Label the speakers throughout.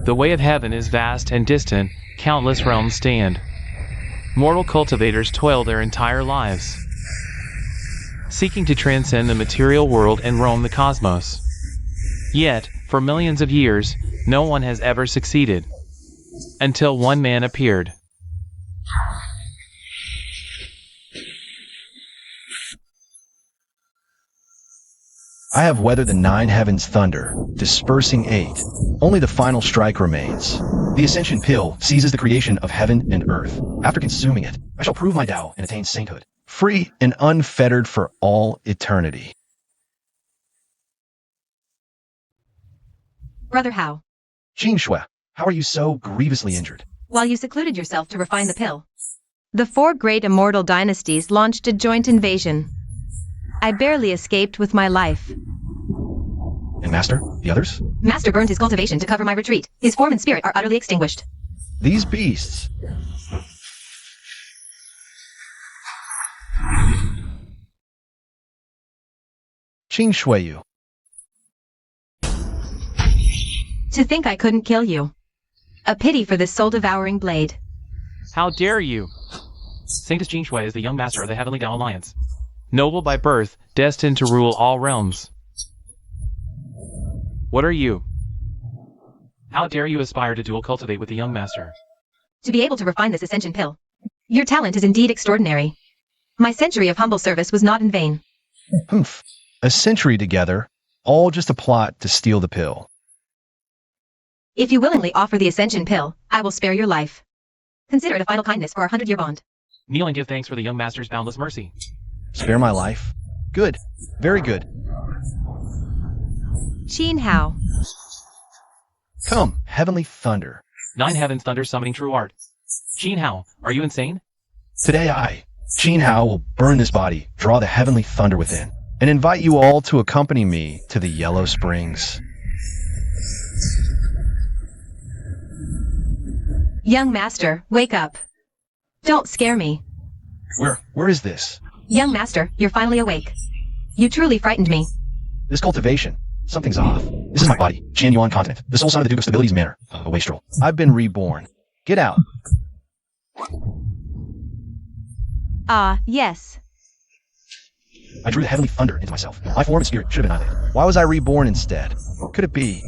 Speaker 1: The way of heaven is vast and distant, countless realms stand. Mortal cultivators toil their entire lives, seeking to transcend the material world and roam the cosmos. Yet, for millions of years, no one has ever succeeded. Until one man appeared.
Speaker 2: I have weathered the 9 heavens' thunder, dispersing 8. Only the final strike remains. The Ascension Pill seizes the creation of heaven and earth. After consuming it, I shall prove my Tao and attain sainthood, free and unfettered for all eternity.
Speaker 3: Brother Hao.
Speaker 2: Jin Shui, how are you so grievously injured?
Speaker 3: While you secluded yourself to refine the pill, the 4 great immortal dynasties launched a joint invasion. I barely escaped with my life.
Speaker 2: And Master, the others?
Speaker 3: Master burned his cultivation to cover my retreat. His form and spirit are utterly extinguished.
Speaker 2: These beasts. Qing Shuiyu.
Speaker 3: To think I couldn't kill you. A pity for this soul-devouring blade.
Speaker 1: How dare you? Saint Jin Shui is the young master of the Heavenly Tao Alliance. Noble by birth, destined to rule all realms. What are you? How dare you aspire to dual cultivate with the young master?
Speaker 3: To be able to refine this Ascension Pill. Your talent is indeed extraordinary. My century of humble service was not in vain.
Speaker 2: Humph. A century together, all just a plot to steal the pill.
Speaker 3: If you willingly offer the Ascension Pill, I will spare your life. Consider it a final kindness for our 100-year bond.
Speaker 1: Kneel and give thanks for the young master's boundless mercy.
Speaker 2: Spare my life? Good. Very good.
Speaker 3: Qin Hao.
Speaker 2: Come, heavenly thunder.
Speaker 1: 9 heavens thunder summoning true art. Qin Hao, are you insane?
Speaker 2: Today I, Qin Hao, will burn this body, draw the heavenly thunder within, and invite you all to accompany me to the Yellow Springs.
Speaker 3: Young master, wake up. Don't scare me.
Speaker 2: Where is this?
Speaker 3: Young master, you're finally awake. You truly frightened me.
Speaker 2: This cultivation. Something's off. This is my body, Qian Yuan continent, the soul sign of the Duke of Stability's manor, a wastrel. I've been reborn. Get out.
Speaker 3: Ah, yes.
Speaker 2: I drew the heavenly thunder into myself. My form and spirit should have been annihilated. Why was I reborn instead? Could it be?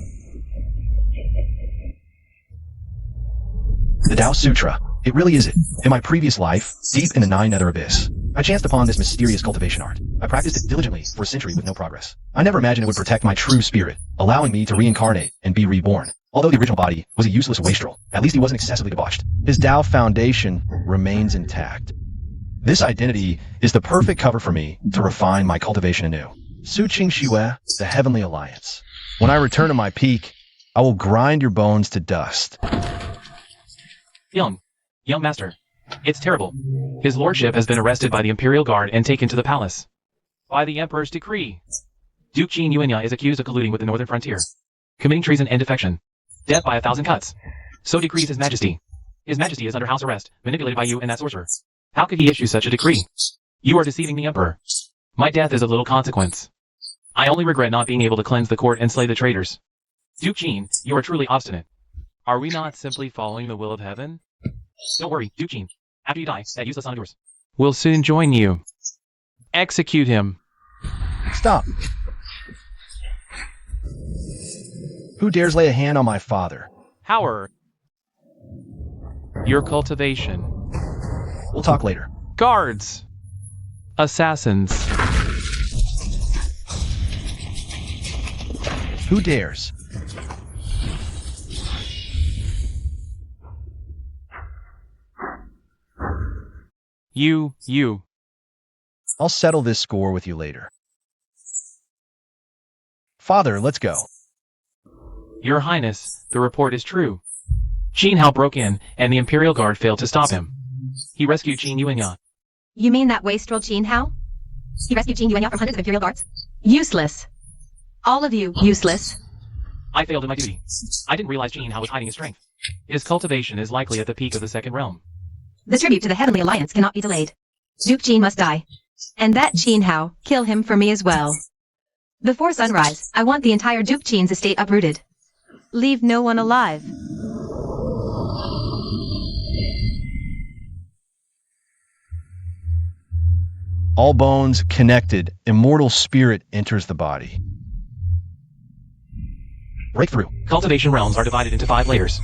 Speaker 2: The Tao Sutra. It really is it. In my previous life, deep in the 9 nether abyss, I chanced upon this mysterious cultivation art. I practiced it diligently for a century with no progress. I never imagined it would protect my true spirit, allowing me to reincarnate and be reborn. Although the original body was a useless wastrel, at least he wasn't excessively debauched. His Tao foundation remains intact. This identity is the perfect cover for me to refine my cultivation anew. Su Qing Xue, the Heavenly Alliance. When I return to my peak, I will grind your bones to dust.
Speaker 1: Young master. It's terrible. His lordship has been arrested by the Imperial Guard and taken to the palace. By the Emperor's decree. Duke Qin Yuanya is accused of colluding with the northern frontier, committing treason and defection. Death by 1,000 cuts. So decrees His Majesty. His Majesty is under house arrest, manipulated by you and that sorcerer. How could he issue such a decree? You are deceiving the Emperor. My death is of little consequence. I only regret not being able to cleanse the court and slay the traitors. Duke Qin, you are truly obstinate. Are we not simply following the will of heaven? Don't worry, Duke Qin. After you die, that useless son of yours will soon join you. Execute him.
Speaker 2: Stop. Who dares lay a hand on my father?
Speaker 1: Howard. Your cultivation.
Speaker 2: We'll talk later.
Speaker 1: Guards. Assassins.
Speaker 2: Who dares?
Speaker 1: You.
Speaker 2: I'll settle this score with you later. Father, let's go.
Speaker 1: Your Highness, the report is true. Qin Hao broke in, and the Imperial Guard failed to stop him. He rescued Qin Yuanya.
Speaker 3: You mean that wastrel Qin Hao? He rescued Qin Yuanya from hundreds of Imperial Guards? Useless. All of you, useless.
Speaker 1: I failed in my duty. I didn't realize Qin Hao was hiding his strength. His cultivation is likely at the peak of the second realm.
Speaker 3: The tribute to the Heavenly Alliance cannot be delayed. Duke Qin must die. And that Qin Hao, kill him for me as well. Before sunrise, I want the entire Duke Qin's estate uprooted. Leave no one alive.
Speaker 2: All bones connected, immortal spirit enters the body. Breakthrough.
Speaker 1: Cultivation realms are divided into 5 layers.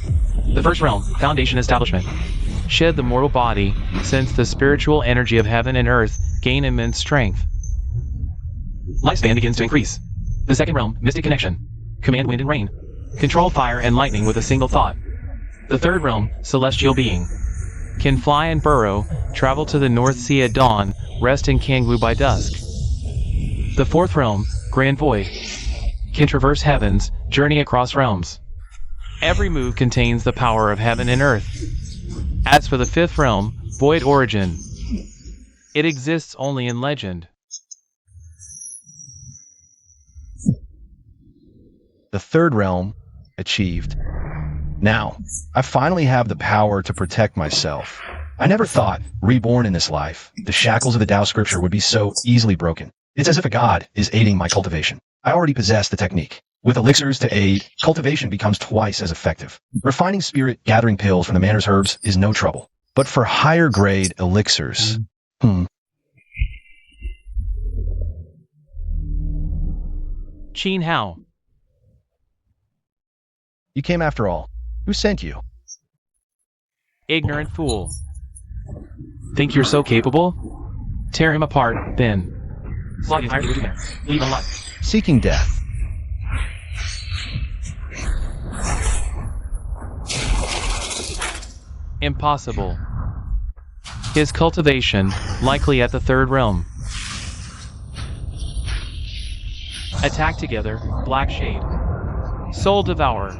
Speaker 1: The first realm, foundation establishment. Shed the mortal body, since the spiritual energy of heaven and earth gain immense strength. Lifespan begins to increase. The second realm, mystic connection. Command wind and rain. Control fire and lightning with a single thought. The third realm, celestial being. Can fly and burrow, travel to the North Sea at dawn, rest in Kanglu by dusk. The fourth realm, grand void. Can traverse heavens, journey across realms. Every move contains the power of heaven and earth. As for the fifth realm, void origin. It exists only in legend.
Speaker 2: The third realm, achieved. Now, I finally have the power to protect myself. I never thought, reborn in this life, the shackles of the Tao scripture would be so easily broken. It's as if a god is aiding my cultivation. I already possess the technique. With elixirs to aid, cultivation becomes twice as effective. Refining spirit, gathering pills from the manor's herbs is no trouble. But for higher grade elixirs,
Speaker 1: Qin Hao.
Speaker 2: You came after all. Who sent you?
Speaker 1: Ignorant fool. Think you're so capable? Tear him apart, then. Slide the entire dude in there. Leave him alive.
Speaker 2: Seeking death.
Speaker 1: Impossible. His cultivation, likely at the third realm. Attack together, Black Shade. Soul Devourer.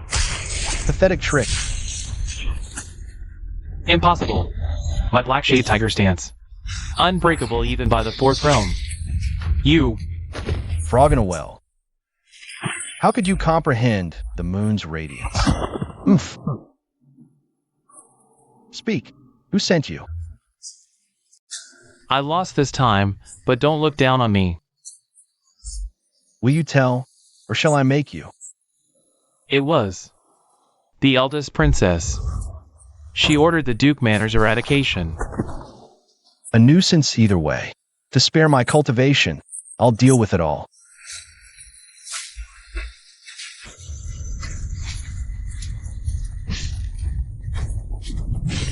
Speaker 2: Pathetic trick.
Speaker 1: Impossible. My Black Shade Tiger stance. Unbreakable even by the fourth realm. You.
Speaker 2: Frog in a well. How could you comprehend the moon's radiance? Oof. Speak. Who sent you?
Speaker 1: I lost this time, but don't look down on me.
Speaker 2: Will you tell, or shall I make you?
Speaker 1: It was the eldest princess. She ordered the Duke Manor's eradication.
Speaker 2: A nuisance either way. To spare my cultivation, I'll deal with it all.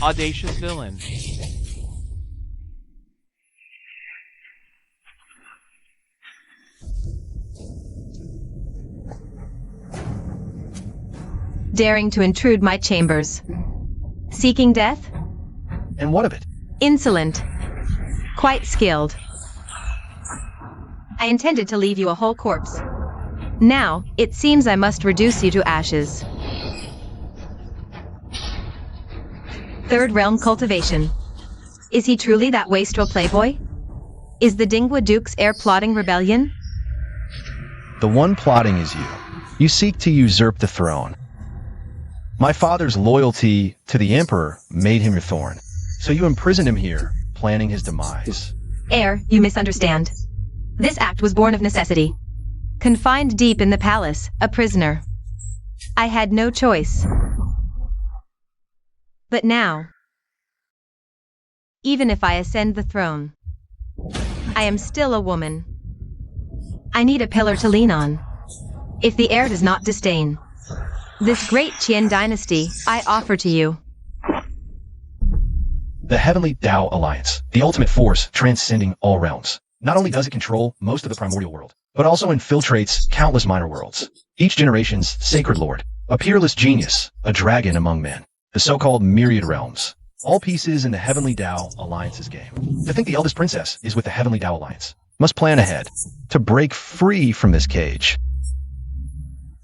Speaker 1: Audacious villain.
Speaker 3: Daring to intrude my chambers. Seeking death?
Speaker 2: And what of it?
Speaker 3: Insolent. Quite skilled. I intended to leave you a whole corpse. Now, it seems I must reduce you to ashes. Third realm cultivation. Is he truly that wastrel playboy? Is the Dingwa Duke's heir plotting rebellion?
Speaker 2: The one plotting is you. You seek to usurp the throne. My father's loyalty to the Emperor made him your thorn. So you imprisoned him here, planning his demise.
Speaker 3: Heir, you misunderstand. This act was born of necessity. Confined deep in the palace, a prisoner. I had no choice. But now, even if I ascend the throne, I am still a woman. I need a pillar to lean on. If the heir does not disdain this great Qian dynasty, I offer to you
Speaker 2: The Heavenly Tao Alliance, the ultimate force transcending all realms. Not only does it control most of the primordial world, but also infiltrates countless minor worlds. Each generation's sacred lord, a peerless genius, a dragon among men, the so-called myriad realms, all pieces in the Heavenly Tao Alliance's game. To think the eldest princess is with the Heavenly Tao Alliance, must plan ahead to break free from this cage.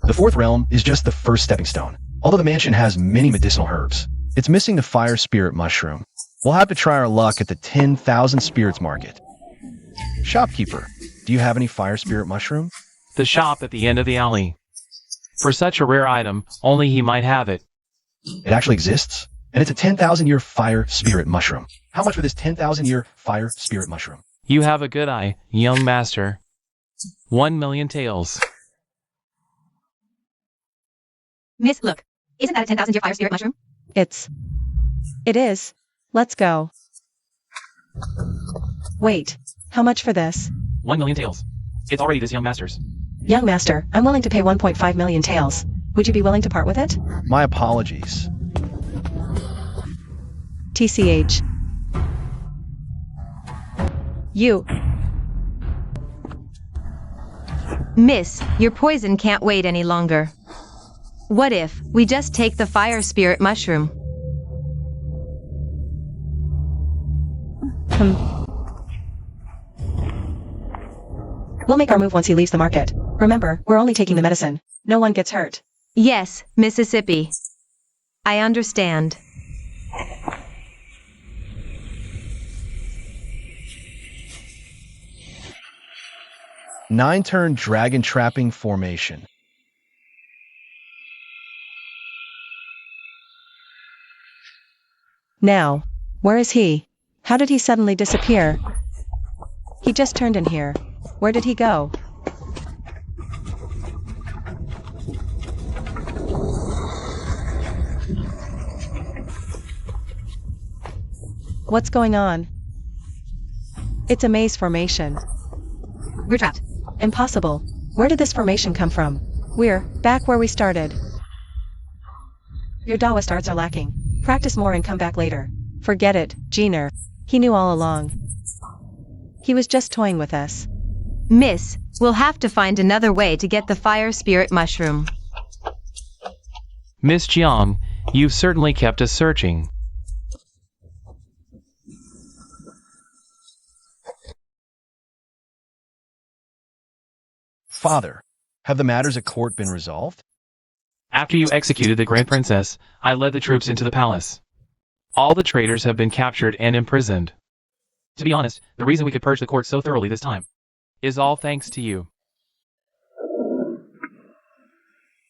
Speaker 2: The fourth realm is just the first stepping stone. Although the mansion has many medicinal herbs, it's missing the fire spirit mushroom. We'll have to try our luck at the 10,000 spirits market. Shopkeeper, do you have any fire spirit mushroom?
Speaker 1: The shop at the end of the alley. For such a rare item, only he might have it.
Speaker 2: It actually exists, and it's a 10,000-year fire spirit mushroom. How much for this 10,000-year fire spirit mushroom?
Speaker 1: You have a good eye, young master. 1,000,000 taels.
Speaker 3: Miss, look. Isn't that a 10,000-year fire spirit mushroom?
Speaker 4: It is. Let's go. Wait. How much for this?
Speaker 1: 1 million taels. It's already this young master's.
Speaker 4: Young master, I'm willing to pay 1.5 million taels. Would you be willing to part with it?
Speaker 2: My apologies.
Speaker 4: TCH. You.
Speaker 3: Miss, your poison can't wait any longer. What if we just take the fire spirit mushroom?
Speaker 4: We'll make our move once he leaves the market. Remember, we're only taking the medicine. No one gets hurt.
Speaker 3: Yes, Mississippi. I understand.
Speaker 2: Nine-turn dragon trapping formation.
Speaker 4: Now, where is he? How did he suddenly disappear? He just turned in here. Where did he go? What's going on? It's a maze formation.
Speaker 3: We're trapped.
Speaker 4: Impossible. Where did this formation come from? We're back where we started. Your Taoist arts are lacking. Practice more and come back later. Forget it, Jenner. He knew all along. He was just toying with us.
Speaker 3: Miss, we'll have to find another way to get the fire spirit mushroom.
Speaker 1: Miss Jiang, you've certainly kept us searching.
Speaker 2: Father, have the matters at court been resolved?
Speaker 1: After you executed the Grand Princess, I led the troops into the palace. All the traitors have been captured and imprisoned. To be honest, the reason we could purge the court so thoroughly this time is all thanks to you.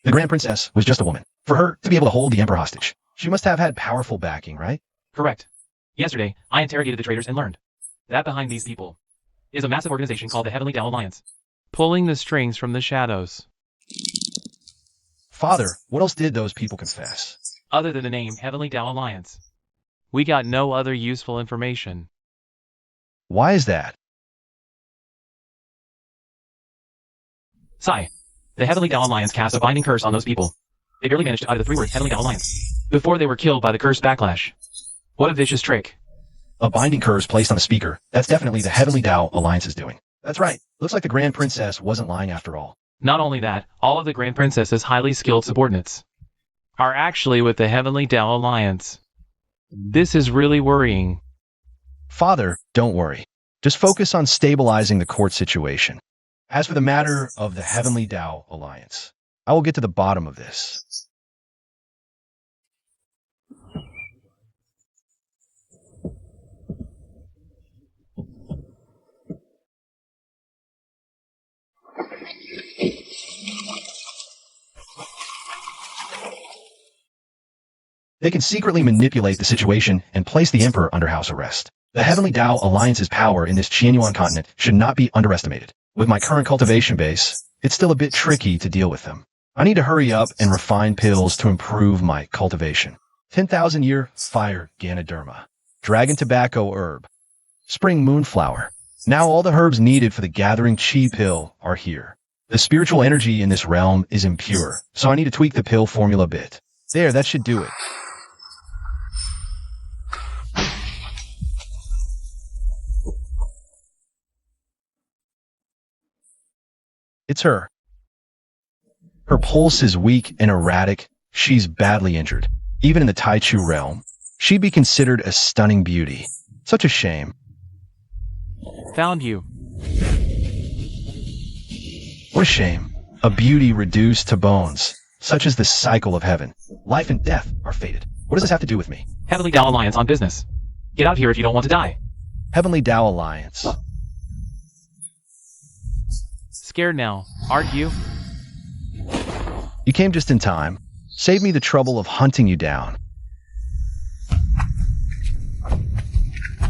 Speaker 2: The Grand Princess was just a woman. For her to be able to hold the Emperor hostage, she must have had powerful backing, right?
Speaker 1: Correct. Yesterday, I interrogated the traitors and learned that behind these people is a massive organization called the Heavenly Tao Alliance, pulling the strings from the shadows.
Speaker 2: Father, what else did those people confess?
Speaker 1: Other than the name Heavenly Tao Alliance, we got no other useful information.
Speaker 2: Why is that?
Speaker 1: Sigh. The Heavenly Tao Alliance cast a binding curse on those people. They barely managed to utter the 3 words Heavenly Tao Alliance before they were killed by the curse backlash. What a vicious trick.
Speaker 2: A binding curse placed on the speaker. That's definitely the Heavenly Tao Alliance's doing. That's right. Looks like the Grand Princess wasn't lying after all.
Speaker 1: Not only that, all of the Grand Princess's highly skilled subordinates are actually with the Heavenly Tao Alliance. This is really worrying.
Speaker 2: Father, don't worry. Just focus on stabilizing the court situation. As for the matter of the Heavenly Tao Alliance, I will get to the bottom of this. They can secretly manipulate the situation and place the Emperor under house arrest. The Heavenly Tao Alliance's power in this Qianyuan continent should not be underestimated. With my current cultivation base, it's still a bit tricky to deal with them. I need to hurry up and refine pills to improve my cultivation. 10,000-year fire Ganoderma, dragon tobacco herb, spring moonflower. Now all the herbs needed for the gathering chi pill are here. The spiritual energy in this realm is impure, so I need to tweak the pill formula a bit. There, that should do it. It's her. Her pulse is weak and erratic. She's badly injured. Even in the Taichu realm, she'd be considered a stunning beauty. Such a shame.
Speaker 1: Found you.
Speaker 2: What a shame. A beauty reduced to bones. Such is the cycle of heaven. Life and death are fated. What does this have to do with me?
Speaker 1: Heavenly Tao Alliance on business. Get out here if you don't want to die.
Speaker 2: Heavenly Tao Alliance.
Speaker 1: Scared now, aren't you?
Speaker 2: You came just in time. Save me the trouble of hunting you down.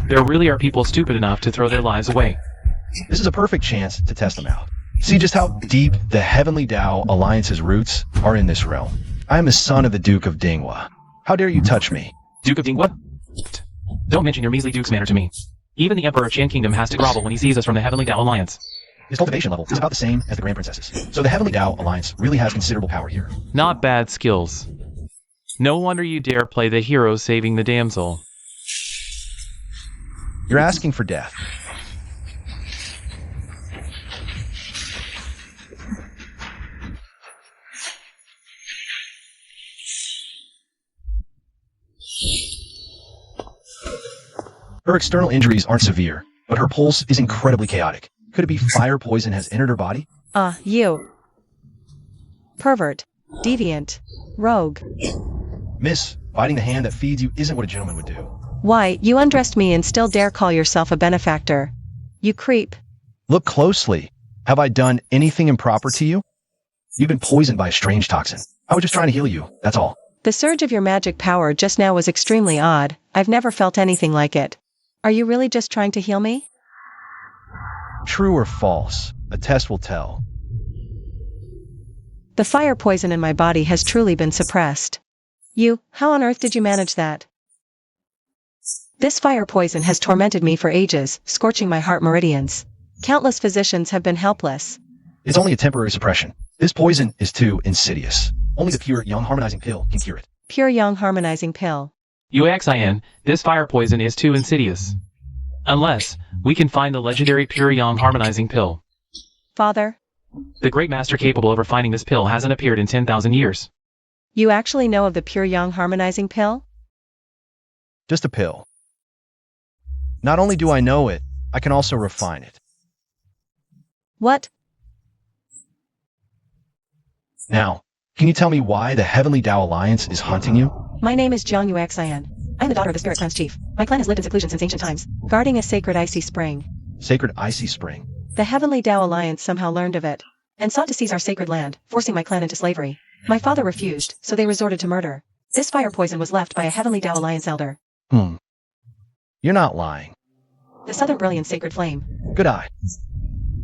Speaker 1: There really are people stupid enough to throw their lives away.
Speaker 2: This is a perfect chance to test them out. See just how deep the Heavenly Tao Alliance's roots are in this realm. I am the son of the Duke of Dinghua. How dare you touch me?
Speaker 1: Duke of Dinghua? Don't mention your measly duke's manner to me. Even the Emperor of Qian Kingdom has to grovel when he sees us from the Heavenly Dao Alliance.
Speaker 2: His cultivation level is about the same as the Grand Princess's, so the Heavenly Dao Alliance really has considerable power here.
Speaker 1: Not bad skills. No wonder you dare play the hero saving the damsel.
Speaker 2: You're asking for death. Her external injuries aren't severe, but her pulse is incredibly chaotic. Could it be fire poison has entered her body?
Speaker 4: You. Pervert. Deviant. Rogue.
Speaker 2: Miss, biting the hand that feeds you isn't what a gentleman would do.
Speaker 4: Why, you undressed me and still dare call yourself a benefactor. You creep.
Speaker 2: Look closely. Have I done anything improper to you? You've been poisoned by a strange toxin. I was just trying to heal you, that's all.
Speaker 4: The surge of your magic power just now was extremely odd. I've never felt anything like it. Are you really just trying to heal me?
Speaker 2: True or false? A test will tell.
Speaker 4: The fire poison in my body has truly been suppressed. How on earth did you manage that? This fire poison has tormented me for ages, scorching my heart meridians. Countless physicians have been helpless.
Speaker 2: It's only a temporary suppression. This poison is too insidious. Only the pure Yang harmonizing pill can cure it.
Speaker 4: Pure Yang harmonizing pill.
Speaker 1: UXIN, this fire poison is too insidious. Unless, we can find the legendary Pure Yang harmonizing pill.
Speaker 4: Father?
Speaker 1: The great master capable of refining this pill hasn't appeared in 10,000 years.
Speaker 4: You actually know of the Pure Yang harmonizing pill?
Speaker 2: Just a pill. Not only do I know it, I can also refine it.
Speaker 4: What?
Speaker 2: Now, can you tell me why the Heavenly Dao Alliance is hunting you?
Speaker 4: My name is Jiang Yuxian. I am the daughter of the Spirit Clan's chief. My clan has lived in seclusion since ancient times, guarding a sacred icy spring.
Speaker 2: Sacred Icy Spring.
Speaker 4: The Heavenly Dao Alliance somehow learned of it, and sought to seize our sacred land, forcing my clan into slavery. My father refused, so they resorted to murder. This fire poison was left by a Heavenly Dao Alliance elder.
Speaker 2: You're not lying.
Speaker 4: The Southern Brilliant Sacred Flame.
Speaker 2: Good eye.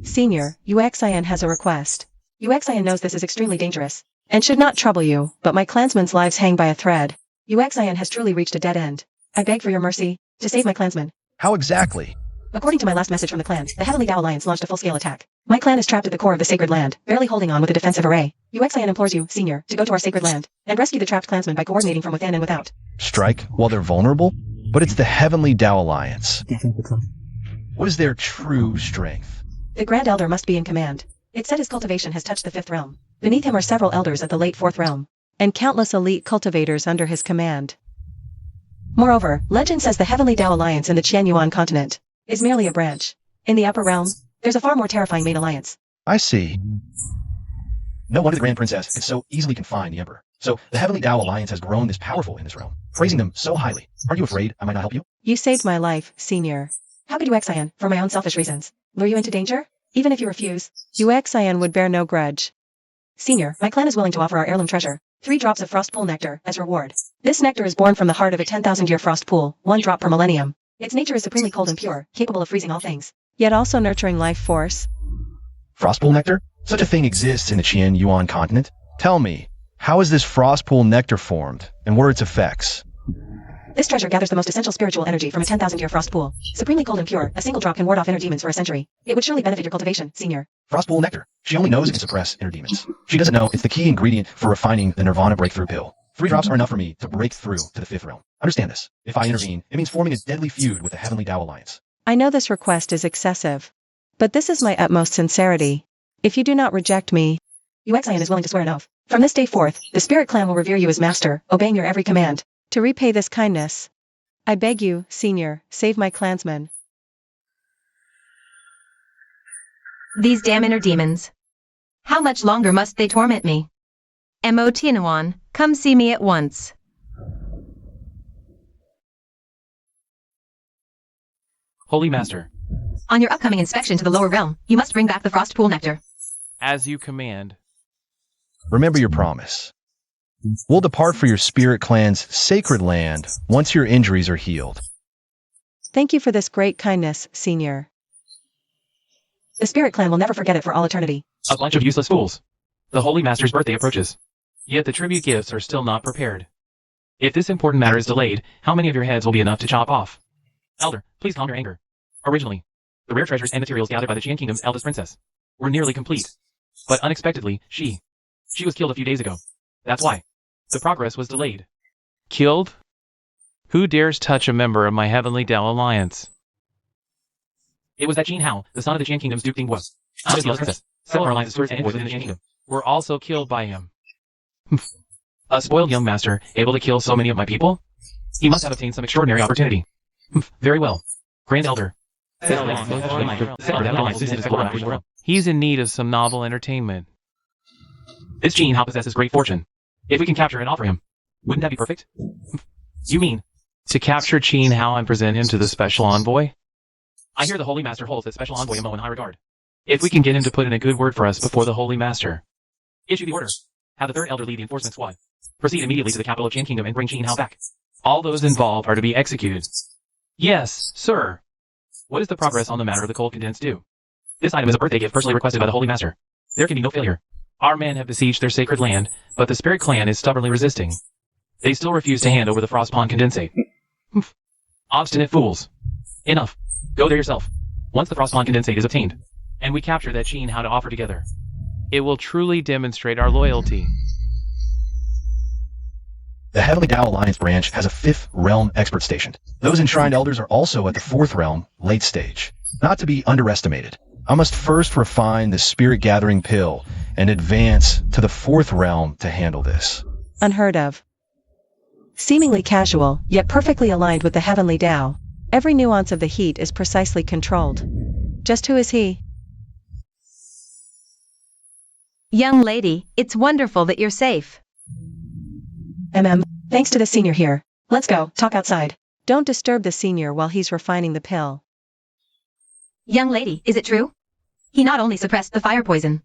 Speaker 4: Senior, Yuxian has a request. Yuxian knows this is extremely dangerous, and should not trouble you, but my clansmen's lives hang by a thread. Yuxian has truly reached a dead end. I beg for your mercy, to save my clansmen.
Speaker 2: How exactly?
Speaker 4: According to my last message from the clan, the Heavenly Dao Alliance launched a full-scale attack. My clan is trapped at the core of the sacred land, barely holding on with a defensive array. Yuxian implores you, Senior, to go to our sacred land, and rescue the trapped clansmen by coordinating from within and without.
Speaker 2: Strike while they're vulnerable? But it's the Heavenly Dao Alliance. What is their true strength?
Speaker 4: The Grand Elder must be in command. It's said his cultivation has touched the 5th realm. Beneath him are several elders of the late 4th realm, and countless elite cultivators under his command. Moreover, legend says the Heavenly Dao Alliance in the Qianyuan continent is merely a branch. In the upper realm, there's a far more terrifying main alliance.
Speaker 2: I see. No wonder the Grand Princess could so easily confine the Emperor. So, the Heavenly Dao Alliance has grown this powerful in this realm, praising them so highly. Aren't you afraid I might not help you?
Speaker 4: You saved my life, Senior. How could Yuxian, for my own selfish reasons, lure you into danger? Even if you refuse, Yuxian would bear no grudge. Senior, my clan is willing to offer our heirloom treasure, 3 drops of frost pool nectar, as reward. This nectar is born from the heart of a 10,000-year frost pool, 1 drop per millennium. Its nature is supremely cold and pure, capable of freezing all things, yet also nurturing life force.
Speaker 2: Frostpool nectar? Such a thing exists in the Qianyuan continent. Tell me, how is this Frostpool nectar formed, and what are its effects?
Speaker 4: This treasure gathers the most essential spiritual energy from a 10,000-year frost pool. Supremely cold and pure, a single drop can ward off inner demons for a century. It would surely benefit your cultivation, Senior.
Speaker 2: Frostpool nectar. She only knows it can suppress inner demons. She doesn't know it's the key ingredient for refining the Nirvana breakthrough pill. 3 drops are enough for me to break through to the 5th realm. Understand this. If I intervene, it means forming a deadly feud with the Heavenly Dao Alliance.
Speaker 4: I know this request is excessive, but this is my utmost sincerity. If you do not reject me, Yuxian is willing to swear an oath. From this day forth, the Spirit Clan will revere you as master, obeying your every command. To repay this kindness, I beg you, Senior, save my clansmen.
Speaker 3: These damn inner demons. How much longer must they torment me? Mo Tianuan, come see me at once.
Speaker 1: Holy Master,
Speaker 3: On your upcoming inspection to the lower realm, you must bring back the frost pool nectar.
Speaker 1: as you command.
Speaker 2: Remember your promise. We'll depart for your Spirit Clan's sacred land once your injuries are healed.
Speaker 4: Thank you for this great kindness, Senior. The Spirit Clan will never forget it for all eternity.
Speaker 1: A bunch of useless fools. The Holy Master's birthday approaches. Yet the tribute gifts are still not prepared. If this important matter is delayed, how many of your heads will be enough to chop off? Elder, please calm your anger. Originally, the rare treasures and materials gathered by the Qian Kingdom's eldest princess were nearly complete. But unexpectedly, she was killed a few days ago. That's why the progress was delayed.
Speaker 5: Killed? Who dares touch a member of my Heavenly Dao Alliance?
Speaker 1: It was that Jin Hao, the son of the Qian Kingdom's Duke Dingguo. I was the eldest princess. Several of our alliance's stewards and envoys within the Qian Kingdom
Speaker 5: Were also killed by him.
Speaker 1: A spoiled young master, able to kill so many of my people? He must have obtained some extraordinary opportunity. Very well. Grand Elder.
Speaker 5: He's in need of some novel entertainment.
Speaker 1: This Jin Hao possesses great fortune. If we can capture and offer him, wouldn't that be perfect? You mean?
Speaker 5: To capture Qin Hao and present him to the special envoy?
Speaker 1: I hear the Holy Master holds that special envoy Mo in high regard.
Speaker 5: If we can get him to put in a good word for us before the Holy Master.
Speaker 1: Issue the order. Have the third elder lead the enforcement squad. Proceed immediately to the capital of Qian Kingdom and bring Qin Hao back.
Speaker 5: All those involved are to be executed.
Speaker 1: Yes, sir. What is the progress on the matter of the cold condensed dew? This item is a birthday gift personally requested by the Holy Master. There can be no failure.
Speaker 5: Our men have besieged their sacred land, but the Spirit Clan is stubbornly resisting.
Speaker 1: They still refuse to hand over the Frost Pond condensate. Obstinate fools. Enough. Go there yourself. Once the Frost Pond condensate is obtained, and we capture that Qin Hao to offer together,
Speaker 5: it will truly demonstrate our loyalty.
Speaker 2: The Heavenly Dao Alliance branch has a 5th realm expert stationed. Those enshrined elders are also at the 4th realm, late stage. Not to be underestimated. I must first refine the spirit gathering pill and advance to the 4th realm to handle this.
Speaker 4: Unheard of. Seemingly casual, yet perfectly aligned with the Heavenly Dao. Every nuance of the heat is precisely controlled. Just who is he?
Speaker 3: Young lady, it's wonderful that you're safe.
Speaker 4: Thanks to the senior here. Let's go, talk outside. Don't disturb the senior while he's refining the pill.
Speaker 3: Young lady, is it true? He not only suppressed the fire poison,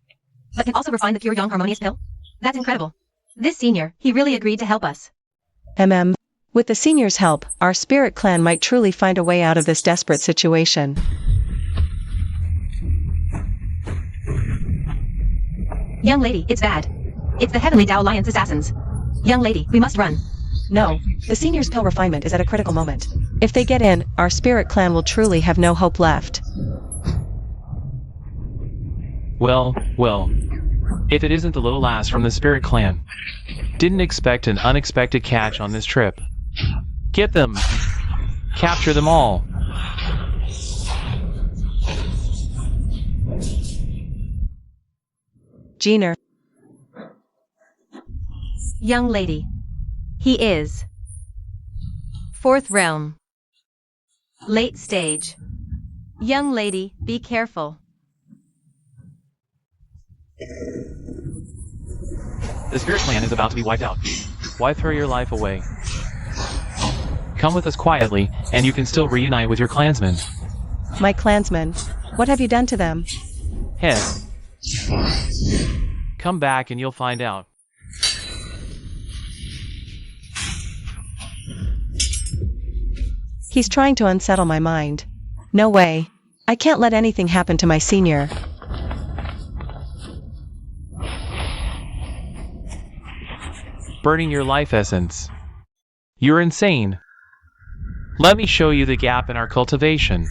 Speaker 3: but can also refine the pure young harmonious pill? That's incredible. This senior, he really agreed to help us.
Speaker 4: With the senior's help, our spirit clan might truly find a way out of this desperate situation.
Speaker 3: Young lady, it's bad. It's the Heavenly Dao Alliance assassins. Young lady, we must run.
Speaker 4: No, the senior's pill refinement is at a critical moment. If they get in, our spirit clan will truly have no hope left.
Speaker 5: Well, if it isn't the little lass from the Spirit Clan. Didn't expect an unexpected catch on this trip. Get them! Capture them all!
Speaker 4: Jeaner.
Speaker 3: Young lady. He is. 4th realm. Late stage. Young lady, be careful.
Speaker 1: The Spirit Clan is about to be wiped out.
Speaker 5: Why throw your life away? Come with us quietly, and you can still reunite with your clansmen.
Speaker 4: My clansmen. What have you done to them?
Speaker 5: Head. Come back and you'll find out.
Speaker 4: He's trying to unsettle my mind. No way. I can't let anything happen to my senior.
Speaker 5: Burning your life essence. You're insane. Let me show you the gap in our cultivation.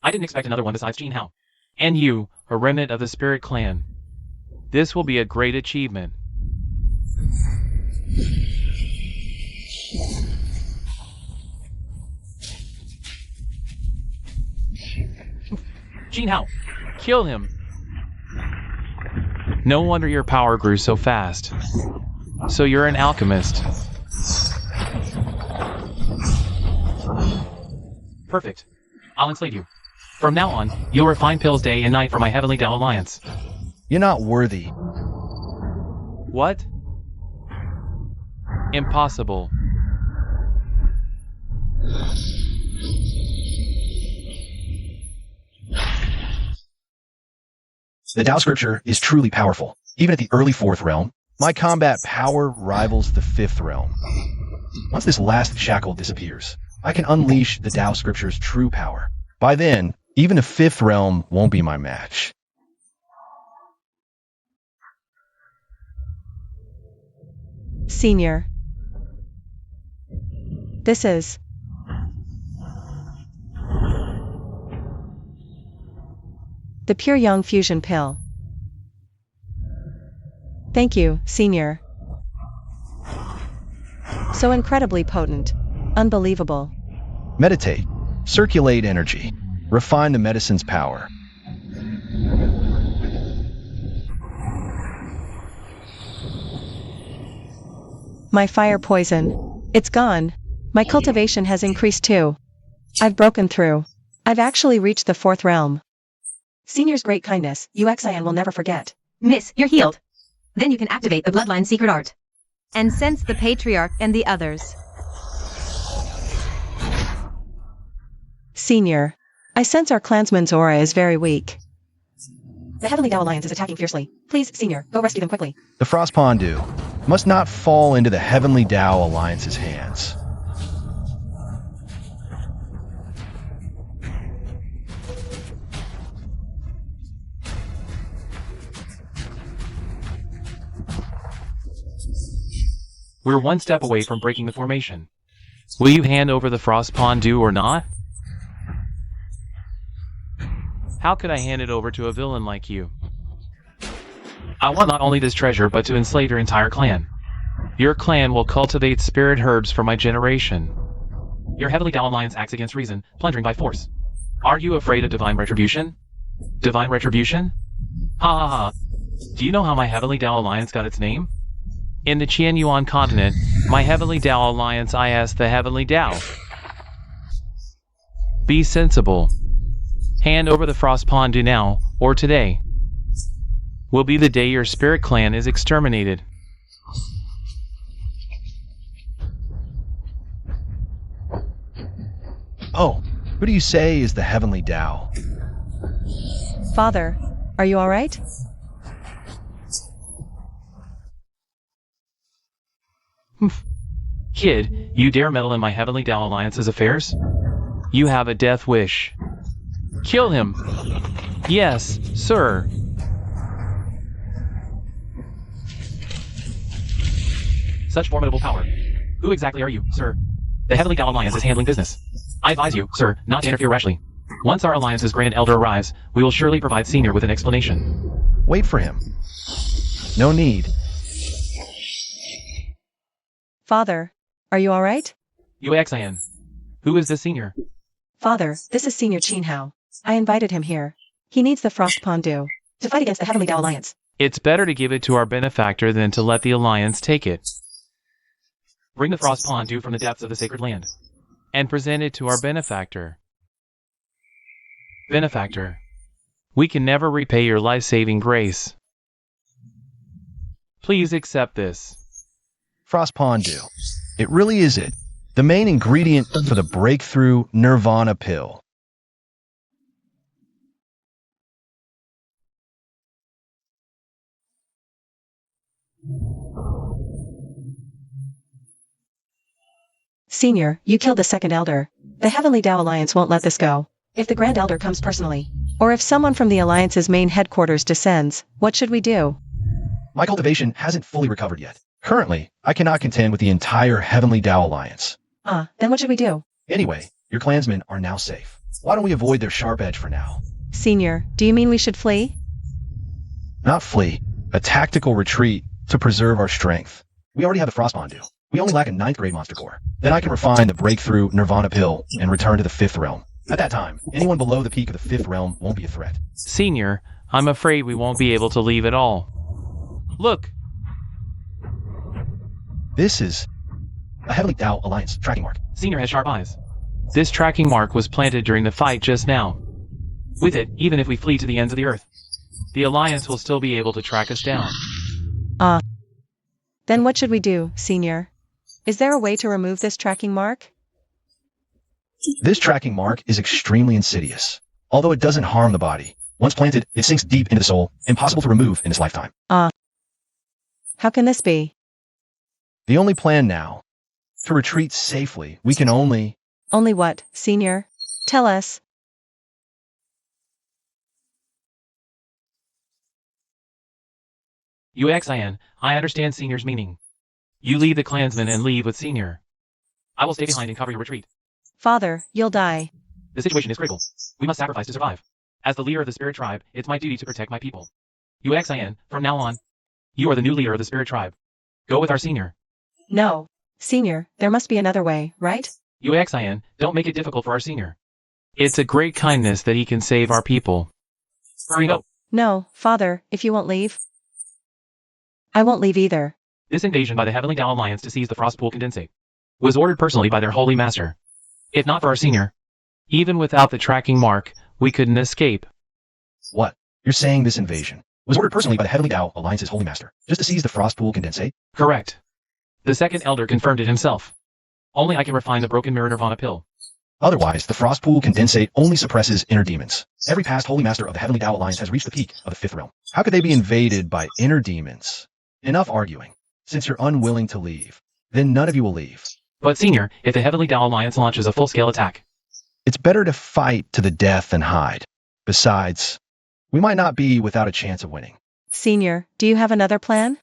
Speaker 1: I didn't expect another one besides Qin Hao.
Speaker 5: And you, a remnant of the Spirit Clan. This will be a great achievement.
Speaker 1: Qin Hao!
Speaker 5: Kill him! No wonder your power grew so fast. So you're an alchemist.
Speaker 1: Perfect. I'll enslave you. From now on, you'll refine pills day and night for my Heavenly Dao Alliance.
Speaker 2: You're not worthy.
Speaker 5: What? Impossible.
Speaker 2: The Tao scripture is truly powerful. Even at the early 4th realm, my combat power rivals the 5th realm. Once this last shackle disappears, I can unleash the Tao scripture's true power. By then, even the 5th realm won't be my match.
Speaker 4: Senior. This is the Pure Young Fusion Pill. Thank you, Senior. So incredibly potent. Unbelievable.
Speaker 2: Meditate. Circulate energy. Refine the medicine's power.
Speaker 4: My fire poison. It's gone. My cultivation has increased too. I've broken through. I've actually reached the 4th realm. Senior's great kindness, UXIN will never forget.
Speaker 3: Miss, you're healed. Then you can activate the bloodline secret art. And sense the patriarch and the others.
Speaker 4: Senior. I sense our clansman's aura is very weak. The Heavenly Tao Alliance is attacking fiercely. Please, Senior, go rescue them quickly.
Speaker 2: The Frost Pondu must not fall into the Heavenly Tao Alliance's hands.
Speaker 5: We're one step away from breaking the formation. Will you hand over the Frost Pondu or not? How could I hand it over to a villain like you? I want not only this treasure, but to enslave your entire clan. Your clan will cultivate spirit herbs for my generation. Your Heavenly Tao Alliance acts against reason, plundering by force. Are you afraid of divine retribution? Divine retribution? Ha ha ha. Do you know how my Heavenly Tao Alliance got its name? In the Qian Yuan continent, my Heavenly Tao Alliance is the Heavenly Tao. Be sensible. Hand over the Frost Pondu now, or today will be the day your spirit clan is exterminated.
Speaker 2: Oh, who do you say is the Heavenly Tao?
Speaker 4: Father, are you alright?
Speaker 5: Kid, you dare meddle in my Heavenly Tao Alliance's affairs? You have a death wish. Kill him! Yes, sir.
Speaker 1: Such formidable power. Who exactly are you, sir? The Heavenly Tao Alliance is handling business. I advise you, sir, not to interfere rashly. Once our alliance's Grand Elder arrives, we will surely provide Senior with an explanation.
Speaker 2: Wait for him. No need.
Speaker 4: Father, are you alright?
Speaker 1: UXIN. Who is this Senior?
Speaker 4: Father, this is Senior Qin Hao. I invited him here. He needs the Frost Pondu to fight against the Heavenly Tao Alliance.
Speaker 5: It's better to give it to our benefactor than to let the Alliance take it.
Speaker 1: Bring the Frost Pondu from the depths of the sacred land.
Speaker 5: And present it to our benefactor. Benefactor. We can never repay your life-saving grace. Please accept this.
Speaker 2: Frost Pondu. It really is it. The main ingredient for the breakthrough Nirvana pill.
Speaker 4: Senior, you killed the second elder. The Heavenly Tao Alliance won't let this go. If the Grand Elder comes personally, or if someone from the Alliance's main headquarters descends, what should we do?
Speaker 2: My cultivation hasn't fully recovered yet. Currently, I cannot contend with the entire Heavenly Tao Alliance.
Speaker 4: Then what should we do?
Speaker 2: Anyway, your clansmen are now safe. Why don't we avoid their sharp edge for now?
Speaker 4: Senior, do you mean we should flee?
Speaker 2: Not flee. A tactical retreat to preserve our strength. We already have the Frost Pondu. We only lack a 9th grade monster core. Then I can refine the breakthrough Nirvana pill and return to the 5th realm. At that time, anyone below the peak of the 5th realm won't be a threat.
Speaker 5: Senior, I'm afraid we won't be able to leave at all. Look!
Speaker 2: This is a Heavenly Tao Alliance tracking mark.
Speaker 1: Senior has sharp eyes.
Speaker 5: This tracking mark was planted during the fight just now.
Speaker 1: With it, even if we flee to the ends of the earth,
Speaker 5: The Alliance will still be able to track us down.
Speaker 4: Then what should we do, Senior? Is there a way to remove this tracking mark?
Speaker 2: This tracking mark is extremely insidious. Although it doesn't harm the body, once planted, it sinks deep into the soul, impossible to remove in this lifetime.
Speaker 4: How can this be?
Speaker 2: The only plan now, to retreat safely, we can only...
Speaker 4: Only what, Senior? Tell us.
Speaker 1: UXIN, I understand Senior's meaning.
Speaker 5: You lead the clansmen and leave with Senior. I will stay behind and cover your retreat.
Speaker 4: Father, you'll die.
Speaker 5: The situation is critical. We must sacrifice to survive. As the leader of the spirit tribe, it's my duty to protect my people. UXIN, from now on, you are the new leader of the spirit tribe. Go with our Senior.
Speaker 4: No. Senior, there must be another way, right?
Speaker 5: UXIN, don't make it difficult for our Senior. It's a great kindness that he can save our people. Hurry up.
Speaker 4: No, Father, if you won't leave. I won't leave either.
Speaker 5: This invasion by the Heavenly Tao Alliance to seize the Frostpool Condensate was ordered personally by their Holy Master. If not for our Senior, even without the tracking mark, we couldn't escape.
Speaker 2: What? You're saying this invasion was ordered personally by the Heavenly Tao Alliance's Holy Master, just to seize the Frostpool Condensate?
Speaker 5: Correct. The second elder confirmed it himself. Only I can refine the broken mirror Nirvana pill.
Speaker 2: Otherwise, the Frostpool Condensate only suppresses inner demons. Every past Holy Master of the Heavenly Tao Alliance has reached the peak of the fifth realm. How could they be invaded by inner demons? Enough arguing. Since you're unwilling to leave, then none of you will leave.
Speaker 5: But Senior, if the Heavenly Tao Alliance launches a full-scale attack,
Speaker 2: It's better to fight to the death than hide. Besides, we might not be without a chance of winning.
Speaker 4: Senior, do you have another plan?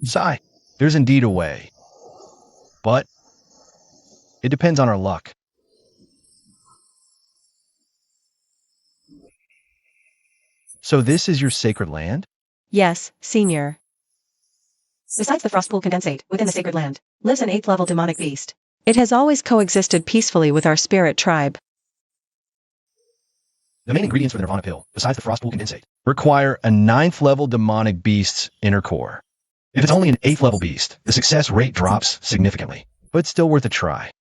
Speaker 2: Sigh, there's indeed a way. But it depends on our luck. So this is your sacred land?
Speaker 4: Yes, Senior. Besides the Frostpool Condensate, within the sacred land, lives an 8th level demonic beast. It has always coexisted peacefully with our spirit tribe.
Speaker 2: The main ingredients for the Nirvana pill, besides the Frostpool Condensate, require a 9th level demonic beast's inner core. If it's only an 8th level beast, the success rate drops significantly, but it's still worth a try.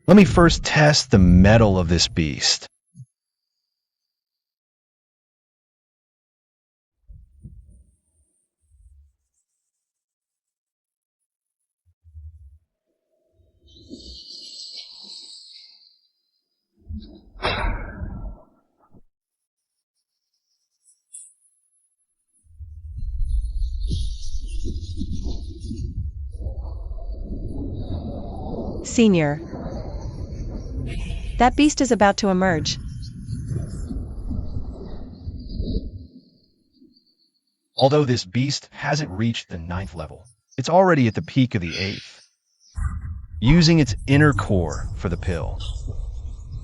Speaker 2: Let me first test the metal of this beast.
Speaker 4: Senior. That beast is about to emerge.
Speaker 2: Although this beast hasn't reached the 9th level, it's already at the peak of the 8th. Using its inner core for the pill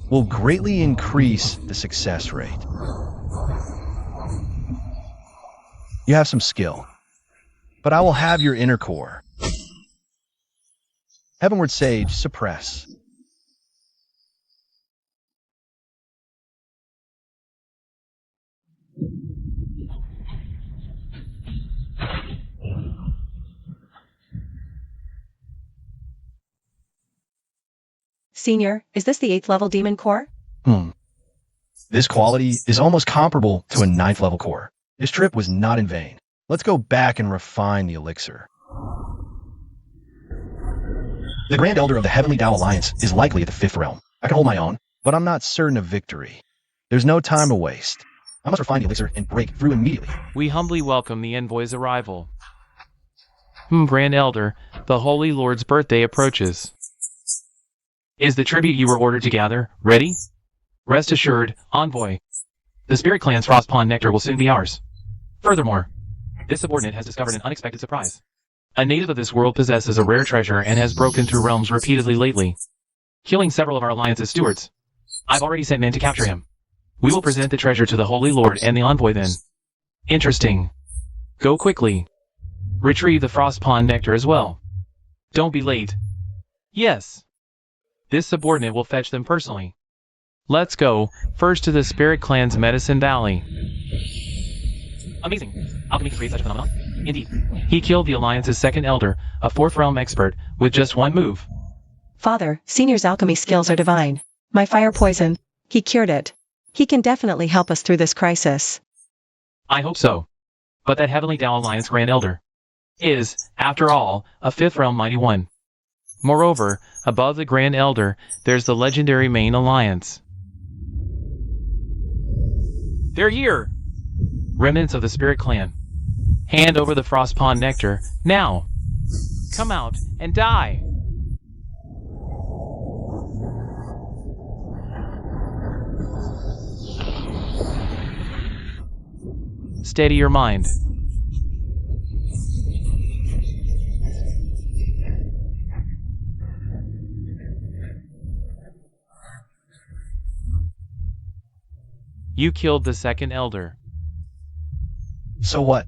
Speaker 2: will greatly increase the success rate. You have some skill, but I will have your inner core. Heavenward Sage, suppress.
Speaker 4: Senior, is this the 8th level demon core?
Speaker 2: This quality is almost comparable to a 9th level core. This trip was not in vain. Let's go back and refine the elixir. The Grand Elder of the Heavenly Tao Alliance is likely at the 5th realm. I can hold my own, but I'm not certain of victory. There's no time to waste. I must refine the elixir and break through immediately.
Speaker 5: we humbly welcome the envoy's arrival. Grand Elder, the Holy Lord's birthday approaches. Is the tribute you were ordered to gather ready? Rest assured, envoy. The Spirit Clan's Frostpond nectar will soon be ours. Furthermore, this subordinate has discovered an unexpected surprise. A native of this world possesses a rare treasure and has broken through realms repeatedly lately, killing several of our alliance's stewards. I've already sent men to capture him. We will present the treasure to the Holy Lord and the envoy then. Interesting. Go quickly. Retrieve the Frostpond nectar as well. Don't be late. Yes. This subordinate will fetch them personally. Let's go, first to the Spirit Clan's Medicine Valley. Amazing. Alchemy can create such a phenomenon. Indeed. He killed the Alliance's second elder, a 4th realm expert, with just one move.
Speaker 4: Father, Senior's alchemy skills are divine. My fire poison, he cured it. He can definitely help us through this crisis.
Speaker 5: I hope so. But that Heavenly Tao Alliance Grand Elder is, after all, a 5th realm mighty one. Moreover, above the Grand Elder, there's the legendary Main Alliance. They're here! Remnants of the Spirit Clan. Hand over the Frostpond nectar, now! Come out and die! Steady your mind. You killed the second elder.
Speaker 2: So what?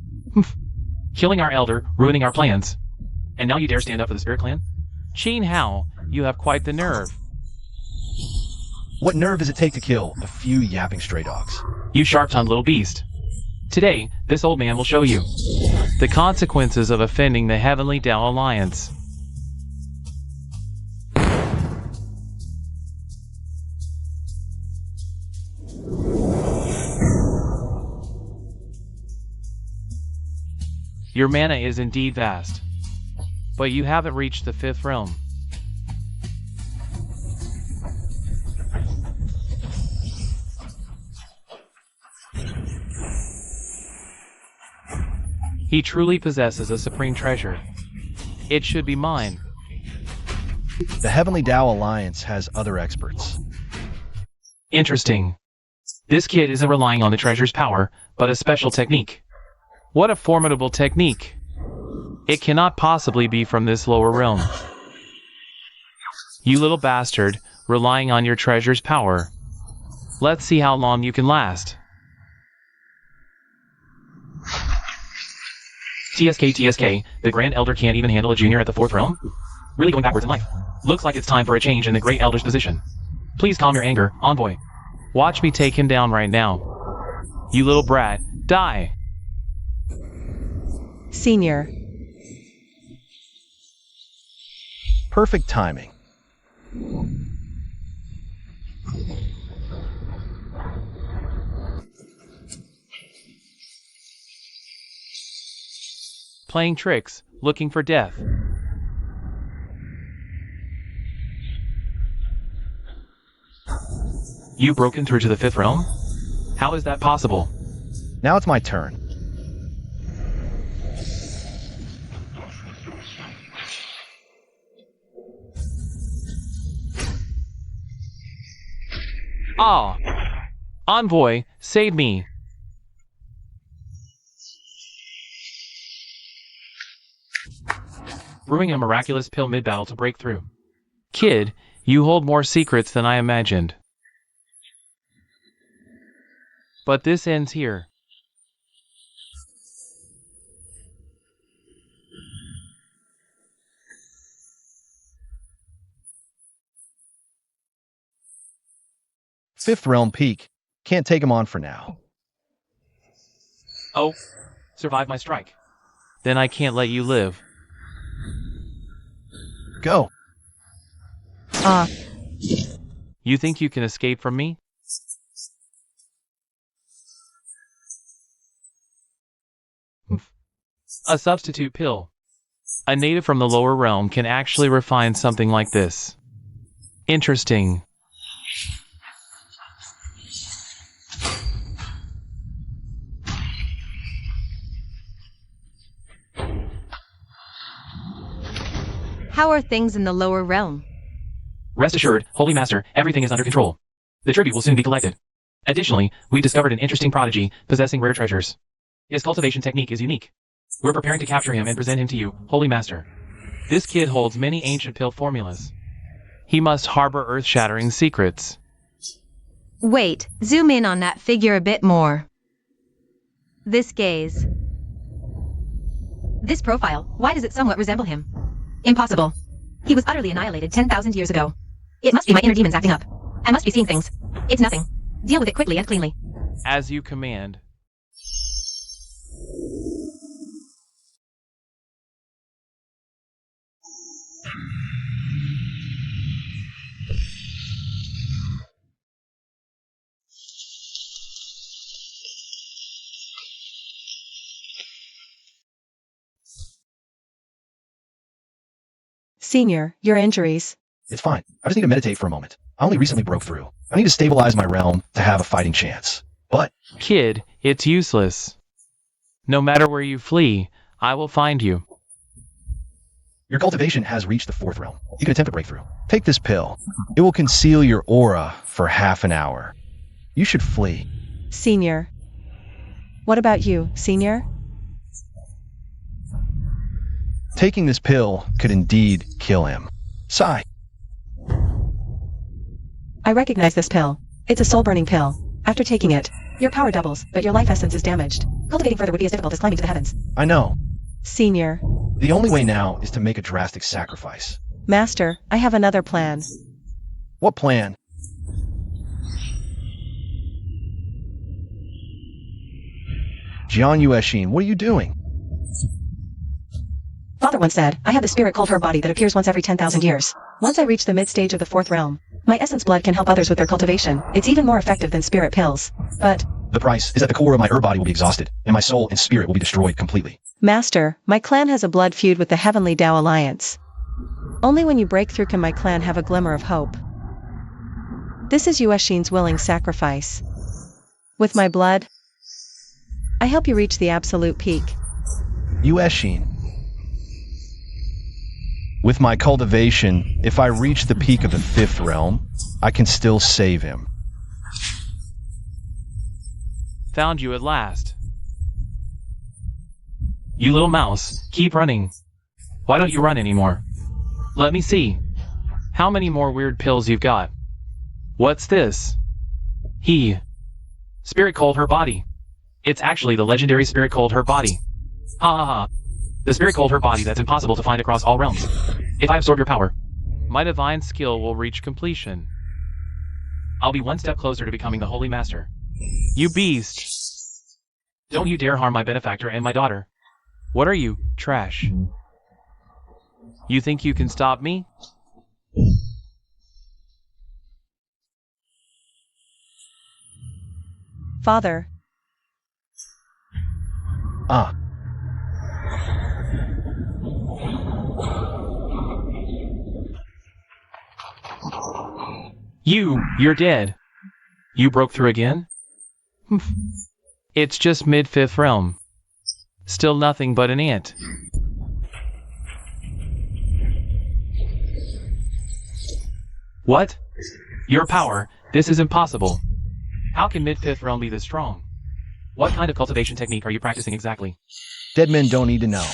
Speaker 1: Killing our elder, ruining our plans. And now you dare stand up for the Spirit Clan?
Speaker 5: Qin Hao, you have quite the nerve.
Speaker 2: What nerve does it take to kill a few yapping stray dogs?
Speaker 1: You sharp-tongued little beast. Today, this old man will show you
Speaker 5: The consequences of offending the Heavenly Tao Alliance. Your mana is indeed vast, but you haven't reached the 5th realm. He truly possesses a supreme treasure. It should be mine.
Speaker 2: The Heavenly Tao Alliance has other experts.
Speaker 1: Interesting. This kid isn't relying on the treasure's power, but a special technique.
Speaker 5: What a formidable technique. It cannot possibly be from this lower realm. You little bastard, relying on your treasure's power. Let's see how long you can last.
Speaker 1: TSK, the Grand Elder can't even handle a junior at the 4th realm? Really going backwards in life. Looks like it's time for a change in the Great Elder's position. Please calm your anger, envoy.
Speaker 5: Watch me take him down right now. You little brat, die!
Speaker 4: Senior.
Speaker 2: Perfect timing.
Speaker 5: Playing tricks, looking for death.
Speaker 1: You've broken through to the 5th realm? How is that possible?
Speaker 2: Now it's my turn.
Speaker 5: Ah! Envoy, save me!
Speaker 1: Brewing a miraculous pill mid-battle to break through.
Speaker 5: Kid, you hold more secrets than I imagined. But this ends here.
Speaker 2: Fifth realm peak. Can't take him on for now.
Speaker 1: Oh, survive my strike.
Speaker 5: Then I can't let you live.
Speaker 2: Go.
Speaker 5: You think you can escape from me? A substitute pill. A native from the lower realm can actually refine something like this. Interesting.
Speaker 3: How are things in the lower realm?
Speaker 1: Rest assured, Holy Master, everything is under control. The tribute will soon be collected. Additionally, we've discovered an interesting prodigy possessing rare treasures. His cultivation technique is unique. We're preparing to capture him and present him to you, Holy Master.
Speaker 5: This kid holds many ancient pill formulas. He must harbor earth-shattering secrets.
Speaker 3: Wait, zoom in on that figure a bit more. This gaze. This profile, why does it somewhat resemble him? Impossible. He was utterly annihilated 10,000 years ago. It must be my inner demons acting up. I must be seeing things. It's nothing. Deal with it quickly and cleanly.
Speaker 5: As you command.
Speaker 4: Senior, your injuries.
Speaker 2: It's fine. I just need to meditate for a moment. I only recently broke through. I need to stabilize my realm to have a fighting chance. But
Speaker 5: Kid, it's useless. No matter where you flee, I will find you.
Speaker 2: your cultivation has reached the 4th realm. You can attempt a breakthrough. Take this pill. It will conceal your aura for half an hour. You should flee.
Speaker 4: Senior. What about you, Senior?
Speaker 2: Taking this pill could indeed kill him. Sigh.
Speaker 4: I recognize this pill. It's a soul-burning pill. After taking it, Your power doubles, but your life essence is damaged. Cultivating further would be as difficult as climbing to the heavens.
Speaker 2: I know.
Speaker 4: Senior.
Speaker 2: The only way now is to make a drastic sacrifice.
Speaker 4: Master, I have another plan.
Speaker 2: What plan? Jian Yueshin, what are you doing?
Speaker 4: Father once said, I have the spirit called her body that appears once every 10,000 years. Once I reach the mid-stage of the 4th realm, my essence blood can help others with their cultivation. It's even more effective than spirit pills. But
Speaker 2: The price is that the core of my body will be exhausted, and my soul and spirit will be destroyed completely.
Speaker 4: Master, my clan has a blood feud with the Heavenly Tao Alliance. Only when you break through can my clan have a glimmer of hope. This is Yueshin's willing sacrifice. With my blood, I help you reach the absolute peak.
Speaker 2: Yueshin. With my cultivation, if I reach the peak of the 5th realm, I can still save him.
Speaker 5: Found you at last. You little mouse, keep running. Why don't you run anymore? Let me see. How many more weird pills you've got? What's this? Spirit called her body. It's actually the legendary spirit called her body. Ha ha ha. The spirit called her body that's impossible to find across all realms. If I absorb your power, my divine skill will reach completion. I'll be one step closer to becoming the Holy Master. You beast! Don't you dare harm my benefactor and my daughter. What are you, trash? You think you can stop me?
Speaker 4: Father,
Speaker 2: Ah.
Speaker 5: You're dead. You broke through again? It's just mid-5th realm. Still nothing but an ant. What? Your power? This is impossible. How can mid-5th realm be this strong? What kind of cultivation technique are you practicing exactly?
Speaker 2: Dead men don't need to know.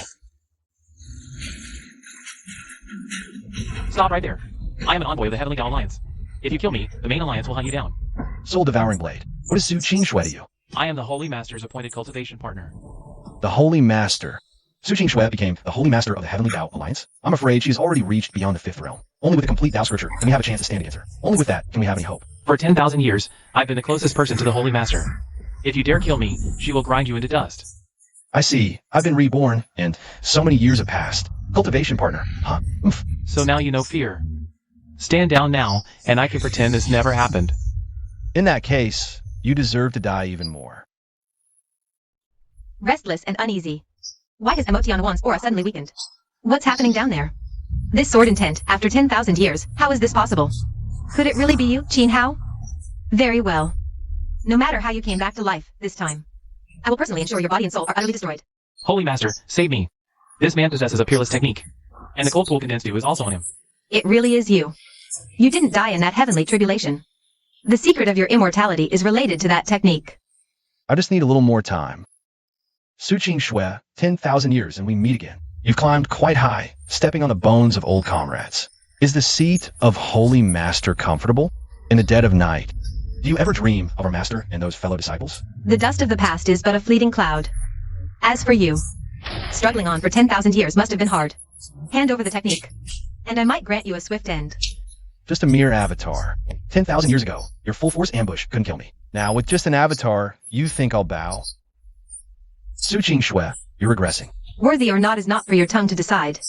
Speaker 5: Stop right there. I am an envoy of the Heavenly Tao Alliance. If you kill me, the main alliance will hunt you down.
Speaker 2: Soul-devouring blade. What is Su Qing to you?
Speaker 5: I am the Holy Master's appointed cultivation partner.
Speaker 2: The Holy Master. Su Qing became the Holy Master of the Heavenly Tao Alliance. I'm afraid she has already reached beyond the 5th realm. Only with a complete Tao scripture can we have a chance to stand against her. Only with that can we have any hope.
Speaker 5: For 10,000 years, I've been the closest person to the Holy Master. If you dare kill me, she will grind you into dust.
Speaker 2: I see. I've been reborn, and so many years have passed. Cultivation partner. Huh. Oof.
Speaker 5: So now you know fear. Stand down now, and I can pretend this never happened.
Speaker 2: In that case, you deserve to die even more.
Speaker 3: Restless and uneasy. Why has Emotion's aura suddenly weakened? What's happening down there? This sword intent, after 10,000 years, how is this possible? Could it really be you, Qin Hao? Very well. No matter how you came back to life, this time, I will personally ensure your body and soul are utterly destroyed.
Speaker 5: Holy Master, save me. This man possesses a peerless technique, and the cold pool condensed dew is also on him.
Speaker 3: It really is you. You didn't die in that heavenly tribulation. The secret of your immortality is related to that technique.
Speaker 2: I just need a little more time. Su Qing 10,000 years and we meet again. You've climbed quite high, stepping on the bones of old comrades. Is the seat of Holy Master comfortable? In the dead of night, do you ever dream of our Master and those fellow disciples?
Speaker 3: The dust of the past is but a fleeting cloud. As for you, struggling on for 10,000 years must have been hard. Hand over the technique, and I might grant you a swift end.
Speaker 2: Just a mere avatar. 10,000 years ago, your full-force ambush couldn't kill me. Now, with just an avatar, you think I'll bow? Su Qing you're regressing.
Speaker 3: Worthy or not is not for your tongue to decide.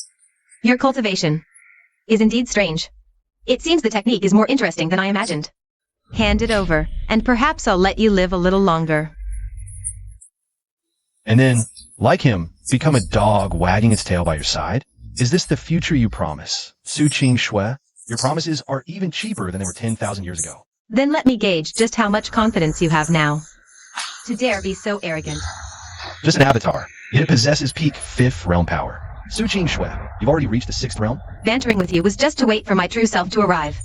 Speaker 3: Your cultivation is indeed strange. It seems the technique is more interesting than I imagined. Hand it over, and perhaps I'll let you live a little longer.
Speaker 2: And then, like him, become a dog wagging its tail by your side? Is this the future you promise? Su Qing your promises are even cheaper than they were 10,000 years ago.
Speaker 3: Then let me gauge just how much confidence you have now. To dare be so arrogant.
Speaker 2: Just an avatar, yet it possesses peak 5th realm power. Su Qing you've already reached the 6th realm?
Speaker 3: Bantering with you was just to wait for my true self to arrive.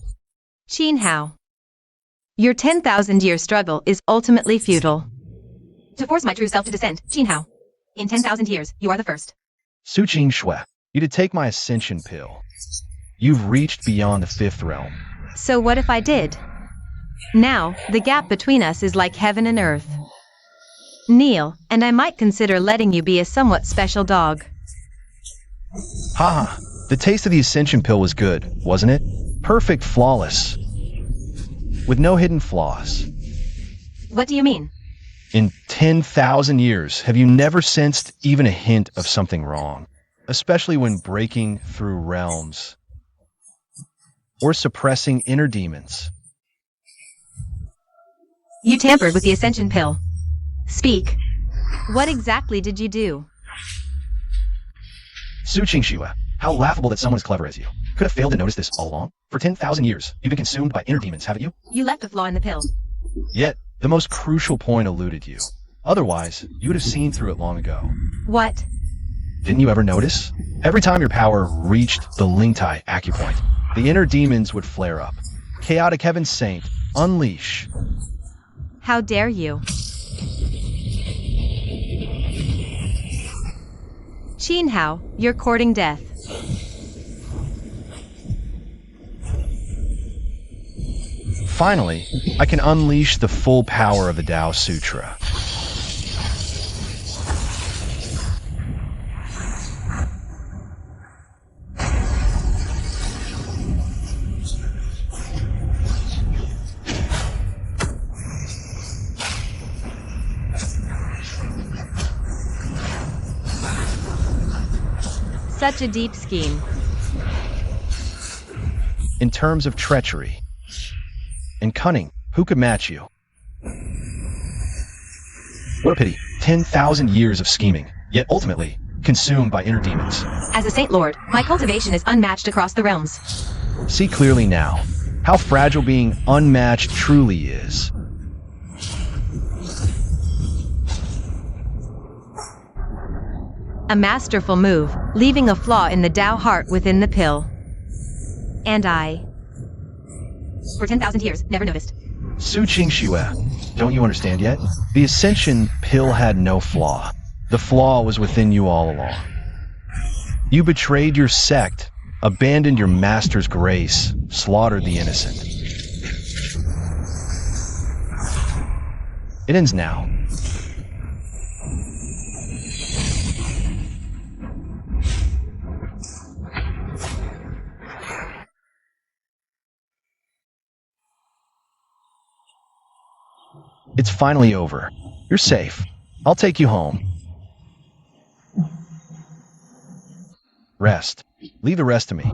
Speaker 3: Qin Hao. Your 10,000-year struggle is ultimately futile. To force my true self to descend, Qin Hao. In 10,000 years, you are the first.
Speaker 2: Su Qing you did take my ascension pill. You've reached beyond the 5th realm.
Speaker 3: So what if I did? Now, the gap between us is like heaven and earth. Kneel, and I might consider letting you be a somewhat special dog.
Speaker 2: Haha, the taste of the Ascension pill was good, wasn't it? Perfect, flawless. With no hidden flaws.
Speaker 3: What do you mean?
Speaker 2: In 10,000 years, have you never sensed even a hint of something wrong? Especially when breaking through realms. Or suppressing inner demons.
Speaker 3: You tampered with the Ascension pill. Speak. What exactly did you do?
Speaker 2: Su Qingxue, how laughable that someone as clever as you could have failed to notice this all along. For 10,000 years, you've been consumed by inner demons, haven't you?
Speaker 3: You left a flaw in the pill.
Speaker 2: Yet, the most crucial point eluded you. Otherwise, you would have seen through it long ago.
Speaker 3: What?
Speaker 2: Didn't you ever notice? Every time your power reached the Lingtai acupoint, the inner demons would flare up. Chaotic Heaven Saint, unleash.
Speaker 3: How dare you? Qin Hao, you're courting death.
Speaker 2: Finally, I can unleash the full power of the Tao Sutra.
Speaker 3: Such a deep scheme.
Speaker 2: In terms of treachery and cunning, who could match you? What a pity. 10,000 years of scheming, yet ultimately consumed by inner demons.
Speaker 3: As a Saint Lord, my cultivation is unmatched across the realms.
Speaker 2: See clearly now how fragile being unmatched truly is.
Speaker 3: A masterful move, leaving a flaw in the Tao heart within the pill. And I, for 10,000 years, never noticed.
Speaker 2: Su Qingxue, don't you understand yet? The Ascension pill had no flaw. The flaw was within you all along. You betrayed your sect, abandoned your master's grace, slaughtered the innocent. It ends now. It's finally over. You're safe. I'll take you home. Rest. Leave the rest to me.